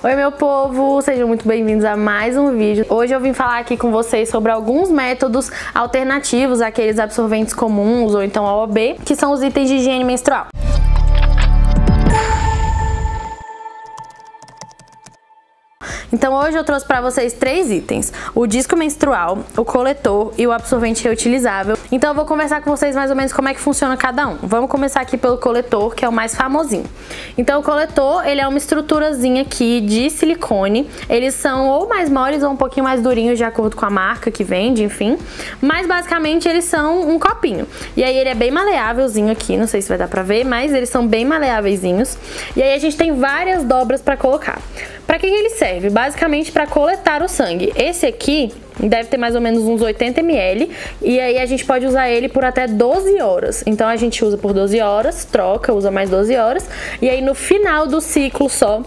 Oi meu povo, sejam muito bem-vindos a mais um vídeo. Hoje eu vim falar aqui com vocês sobre alguns métodos alternativos àqueles absorventes comuns ou então AOB, que são os itens de higiene menstrual. Então hoje eu trouxe pra vocês 3 itens: o disco menstrual, o coletor e o absorvente reutilizável. Então eu vou conversar com vocês mais ou menos como é que funciona cada um. Vamos começar aqui pelo coletor, que é o mais famosinho. Então o coletor, ele é uma estruturazinha aqui de silicone. Eles são ou mais moles ou um pouquinho mais durinhos de acordo com a marca que vende, enfim. Mas basicamente eles são um copinho. E aí ele é bem maleávelzinho aqui, não sei se vai dar pra ver, mas eles são bem maleávelzinhos. E aí a gente tem várias dobras pra colocar. Pra que ele serve? Basicamente para coletar o sangue. Esse aqui deve ter mais ou menos uns 80 ml e aí a gente pode usar ele por até 12 horas. Então a gente usa por 12 horas, troca, usa mais 12 horas e aí no final do ciclo só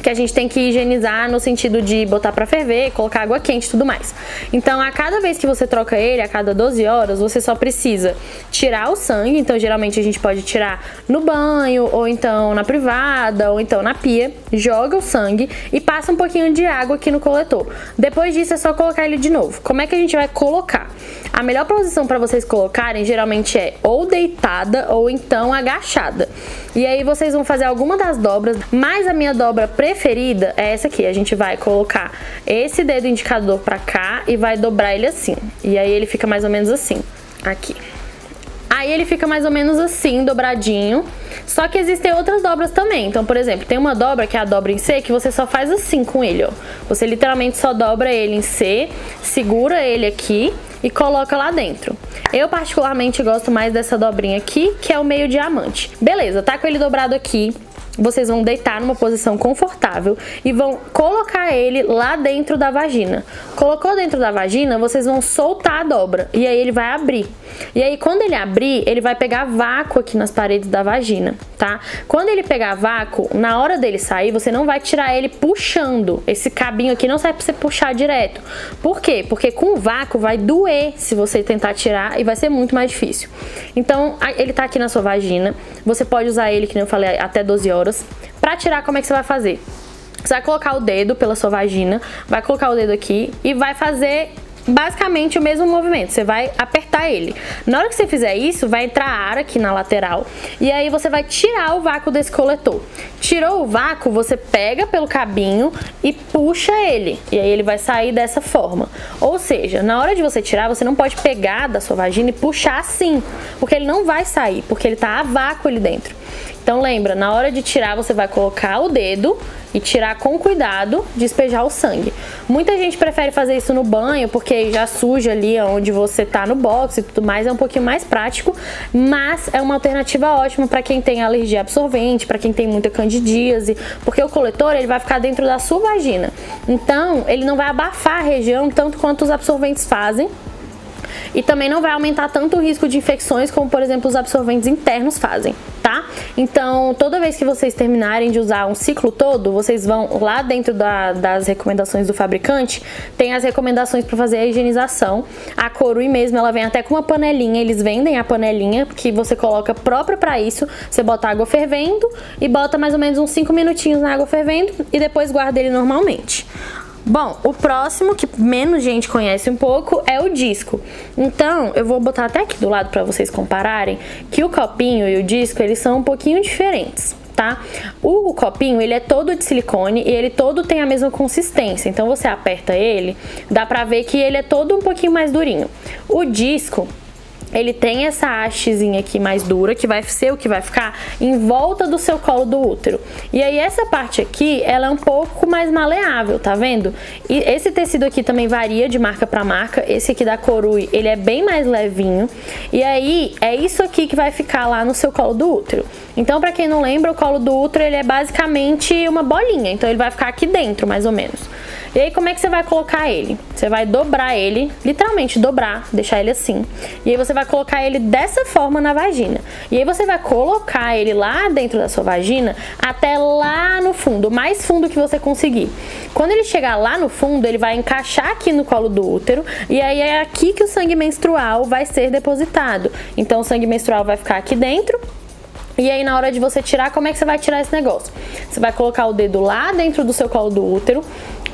que a gente tem que higienizar no sentido de botar pra ferver, colocar água quente e tudo mais. Então a cada vez que você troca ele, a cada 12 horas, você só precisa tirar o sangue. Então geralmente a gente pode tirar no banho, ou então na privada, ou então na pia. Joga o sangue e passa um pouquinho de água aqui no coletor. Depois disso é só colocar ele de novo. Como é que a gente vai colocar? A melhor posição para vocês colocarem geralmente é ou deitada ou então agachada. E aí vocês vão fazer alguma das dobras, mas a minha dobra preferida é essa aqui. A gente vai colocar esse dedo indicador pra cá e vai dobrar ele assim. E aí ele fica mais ou menos assim, aqui. Aí ele fica mais ou menos assim, dobradinho. Só que existem outras dobras também. Então, por exemplo, tem uma dobra que é a dobra em C, que você só faz assim com ele, ó. Você literalmente só dobra ele em C, segura ele aqui e coloca lá dentro. Eu particularmente gosto mais dessa dobrinha aqui, que é o meio diamante. Beleza, tá com ele dobrado aqui. Vocês vão deitar numa posição confortável e vão colocar ele lá dentro da vagina. Colocou dentro da vagina, vocês vão soltar a dobra e aí ele vai abrir. E aí quando ele abrir, ele vai pegar vácuo aqui nas paredes da vagina, tá? Quando ele pegar vácuo, na hora dele sair, você não vai tirar ele puxando. Esse cabinho aqui não serve pra você puxar direto. Por quê? Porque com o vácuo vai doer se você tentar tirar e vai ser muito mais difícil. Então, ele tá aqui na sua vagina. Você pode usar ele, que nem eu falei, até 12 horas. Pra tirar, como é que você vai fazer? Você vai colocar o dedo pela sua vagina, vai colocar o dedo aqui e vai fazer basicamente o mesmo movimento. Você vai apertar ele. Na hora que você fizer isso, vai entrar ar aqui na lateral e aí você vai tirar o vácuo desse coletor. Tirou o vácuo, você pega pelo cabinho e puxa ele. E aí ele vai sair dessa forma. Ou seja, na hora de você tirar, você não pode pegar da sua vagina e puxar assim, porque ele não vai sair, porque ele tá a vácuo ali dentro. Então lembra, na hora de tirar você vai colocar o dedo e tirar com cuidado, despejar o sangue. Muita gente prefere fazer isso no banho, porque já suja ali onde você tá no box e tudo mais, é um pouquinho mais prático, mas é uma alternativa ótima para quem tem alergia a absorvente, para quem tem muita candidíase, porque o coletor ele vai ficar dentro da sua vagina. Então ele não vai abafar a região tanto quanto os absorventes fazem. E também não vai aumentar tanto o risco de infecções como, por exemplo, os absorventes internos fazem, tá? Então, toda vez que vocês terminarem de usar um ciclo todo, vocês vão lá dentro das recomendações do fabricante, tem as recomendações para fazer a higienização. A Corui mesmo, ela vem até com uma panelinha, eles vendem a panelinha que você coloca própria para isso. Você bota água fervendo e bota mais ou menos uns 5 minutinhos na água fervendo e depois guarda ele normalmente. Bom, o próximo, que menos gente conhece um pouco, é o disco. Então, eu vou botar até aqui do lado para vocês compararem, que o copinho e o disco, eles são um pouquinho diferentes, tá? O copinho, ele é todo de silicone e ele todo tem a mesma consistência. Então, você aperta ele, dá pra ver que ele é todo um pouquinho mais durinho. O disco, ele tem essa hastezinha aqui mais dura, que vai ser o que vai ficar em volta do seu colo do útero. E aí essa parte aqui, ela é um pouco mais maleável, tá vendo? E esse tecido aqui também varia de marca pra marca. Esse aqui da Corui, ele é bem mais levinho. E aí, é isso aqui que vai ficar lá no seu colo do útero. Então, pra quem não lembra, o colo do útero, ele é basicamente uma bolinha. Então, ele vai ficar aqui dentro, mais ou menos. E aí, como é que você vai colocar ele? Você vai dobrar ele, literalmente dobrar, deixar ele assim. E aí, você vai colocar ele dessa forma na vagina. E aí, você vai colocar ele lá dentro da sua vagina até lá no fundo, o mais fundo que você conseguir. Quando ele chegar lá no fundo, ele vai encaixar aqui no colo do útero. E aí, é aqui que o sangue menstrual vai ser depositado. Então, o sangue menstrual vai ficar aqui dentro. E aí na hora de você tirar, como é que você vai tirar esse negócio? Você vai colocar o dedo lá dentro do seu colo do útero,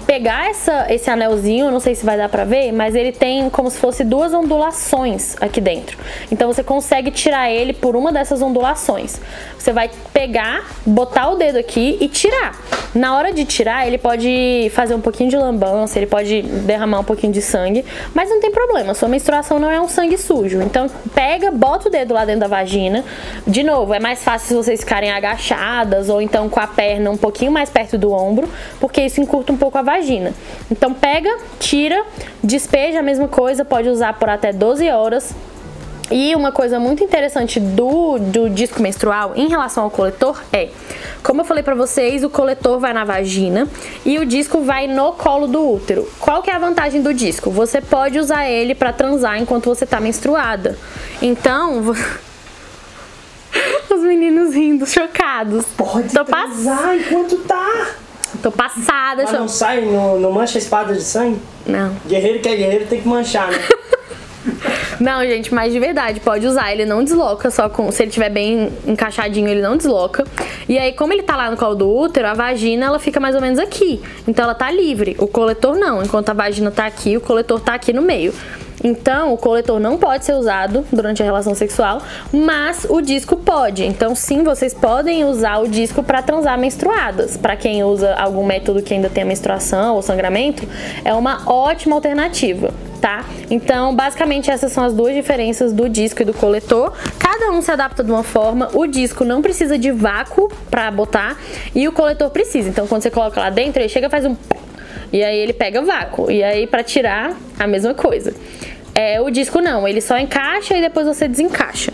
pegar esse anelzinho, não sei se vai dar pra ver, mas ele tem como se fosse duas ondulações aqui dentro. Então você consegue tirar ele por uma dessas ondulações. Você vai pegar, botar o dedo aqui e tirar. Na hora de tirar, ele pode fazer um pouquinho de lambança, ele pode derramar um pouquinho de sangue, mas não tem problema, sua menstruação não é um sangue sujo. Então pega, bota o dedo lá dentro da vagina. De novo, é mais fácil se vocês ficarem agachadas ou então com a perna um pouquinho mais perto do ombro, porque isso encurta um pouco a vagina. Então pega, tira, despeja a mesma coisa, pode usar por até 12 horas. E uma coisa muito interessante do disco menstrual em relação ao coletor é, como eu falei pra vocês, o coletor vai na vagina e o disco vai no colo do útero. Qual que é a vantagem do disco? Você pode usar ele pra transar enquanto você tá menstruada. Então, os meninos rindo, chocados. Pode transar enquanto tá. Tô passada. Mas não sai, não mancha a espada de sangue? Não. Guerreiro que é guerreiro tem que manchar, né? Não, gente, mas de verdade, pode usar, ele não desloca, só com, se ele tiver bem encaixadinho, ele não desloca. E aí, como ele tá lá no colo do útero, a vagina, ela fica mais ou menos aqui. Então ela tá livre, o coletor não. Enquanto a vagina tá aqui, o coletor tá aqui no meio. Então, o coletor não pode ser usado durante a relação sexual, mas o disco pode. Então, sim, vocês podem usar o disco para transar menstruadas. Para quem usa algum método que ainda tem menstruação ou sangramento, é uma ótima alternativa, tá? Então, basicamente, essas são as duas diferenças do disco e do coletor. Cada um se adapta de uma forma. O disco não precisa de vácuo para botar e o coletor precisa. Então, quando você coloca lá dentro, ele chega e faz um... E aí ele pega vácuo. E aí, para tirar, a mesma coisa. O disco não, ele só encaixa e depois você desencaixa.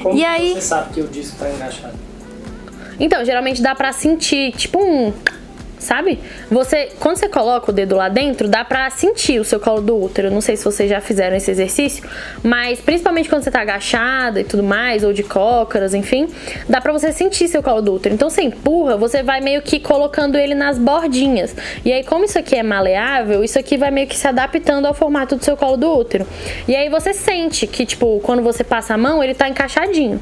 Como e aí, você sabe que o disco tá encaixado? Então, geralmente dá pra sentir, tipo sabe? Quando você coloca o dedo lá dentro, dá pra sentir o seu colo do útero. Não sei se vocês já fizeram esse exercício, mas principalmente quando você tá agachada e tudo mais, ou de cócoras, enfim, dá pra você sentir seu colo do útero. Então você empurra, você vai meio que colocando ele nas bordinhas. E aí, como isso aqui é maleável, isso aqui vai meio que se adaptando ao formato do seu colo do útero. E aí você sente que, tipo, quando você passa a mão, ele tá encaixadinho.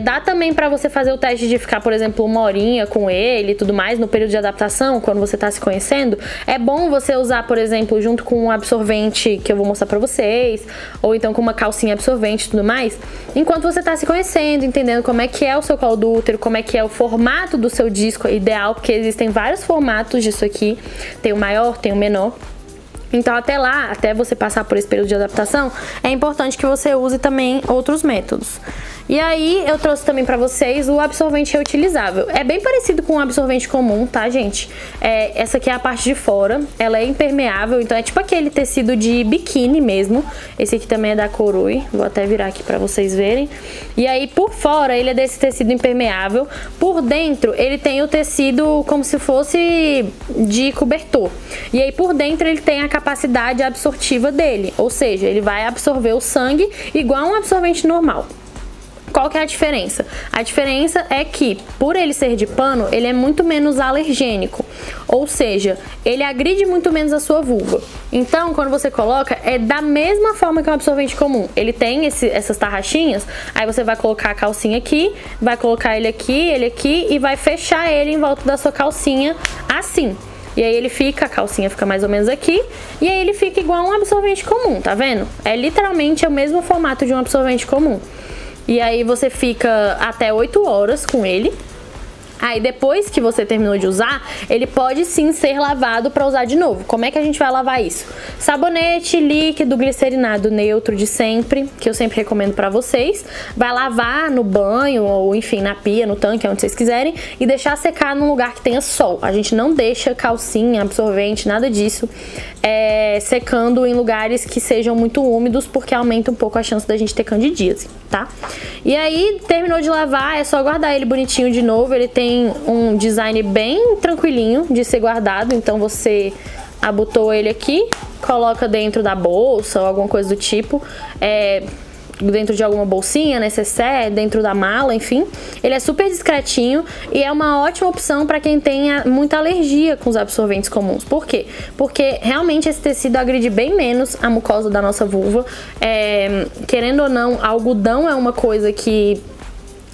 Dá também pra você fazer o teste de ficar, por exemplo, 1 horinha com ele e tudo mais, no período de adaptação, quando você tá se conhecendo. É bom você usar, por exemplo, junto com um absorvente que eu vou mostrar pra vocês, ou então com uma calcinha absorvente e tudo mais, enquanto você tá se conhecendo, entendendo como é que é o seu colo do útero, como é que é o formato do seu disco ideal, porque existem vários formatos disso aqui, tem o maior, tem o menor. Então até lá, até você passar por esse período de adaptação, é importante que você use também outros métodos. E aí eu trouxe também pra vocês o absorvente reutilizável. É bem parecido com um absorvente comum, tá, gente? Essa aqui é a parte de fora, ela é impermeável, então é tipo aquele tecido de biquíni mesmo. Esse aqui também é da Corui, vou até virar aqui pra vocês verem. E aí por fora ele é desse tecido impermeável, por dentro ele tem o tecido como se fosse de cobertor. E aí por dentro ele tem a capacidade absortiva dele, ou seja, ele vai absorver o sangue igual um absorvente normal. Qual que é a diferença? A diferença é que, por ele ser de pano, ele é muito menos alergênico. Ou seja, ele agride muito menos a sua vulva. Então, quando você coloca, é da mesma forma que um absorvente comum. Ele tem essas tarraxinhas, aí você vai colocar a calcinha aqui, vai colocar ele aqui e vai fechar ele em volta da sua calcinha assim. E aí a calcinha fica mais ou menos aqui, e aí ele fica igual um absorvente comum, tá vendo? É literalmente o mesmo formato de um absorvente comum. E aí você fica até 8 horas com ele. Aí depois que você terminou de usar, ele pode sim ser lavado para usar de novo. Como é que a gente vai lavar isso? Sabonete líquido glicerinado neutro de sempre, que eu sempre recomendo para vocês. Vai lavar no banho ou enfim na pia, no tanque, onde vocês quiserem, e deixar secar num lugar que tenha sol. A gente não deixa calcinha, absorvente, nada disso secando em lugares que sejam muito úmidos, porque aumenta um pouco a chance da gente ter candidíase, tá? E aí terminou de lavar, é só guardar ele bonitinho de novo. Ele tem um design bem tranquilinho de ser guardado, então você abotoa ele aqui, coloca dentro da bolsa ou alguma coisa do tipo, dentro de alguma bolsinha, necessaire, dentro da mala, enfim. Ele é super discretinho e é uma ótima opção para quem tenha muita alergia com os absorventes comuns. Por quê? Porque realmente esse tecido agride bem menos a mucosa da nossa vulva. Querendo ou não, algodão é uma coisa que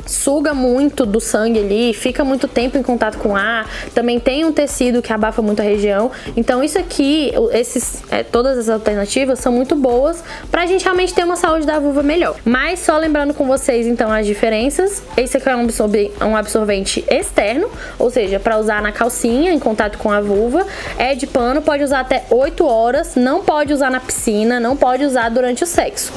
suga muito do sangue ali, fica muito tempo em contato com o ar, também tem um tecido que abafa muito a região. Então isso aqui, todas as alternativas são muito boas pra gente realmente ter uma saúde da vulva melhor. Mas só lembrando com vocês então as diferenças, esse aqui é um absorvente externo, ou seja, pra usar na calcinha, em contato com a vulva, é de pano, pode usar até 8 horas, não pode usar na piscina, não pode usar durante o sexo.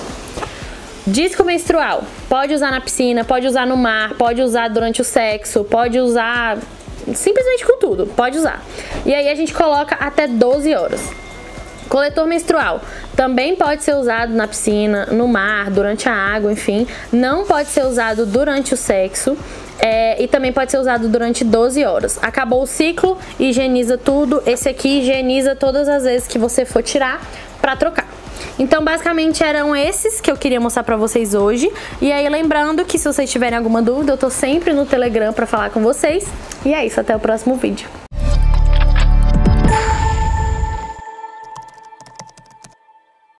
Disco menstrual, pode usar na piscina, pode usar no mar, pode usar durante o sexo, pode usar simplesmente com tudo, pode usar. E aí a gente coloca até 12 horas. Coletor menstrual, também pode ser usado na piscina, no mar, durante a água, enfim. Não pode ser usado durante o sexo. E também pode ser usado durante 12 horas. Acabou o ciclo, higieniza tudo. Esse aqui higieniza todas as vezes que você for tirar pra trocar. Então, basicamente, eram esses que eu queria mostrar pra vocês hoje. E aí, lembrando que se vocês tiverem alguma dúvida, eu tô sempre no Telegram pra falar com vocês. E é isso, até o próximo vídeo.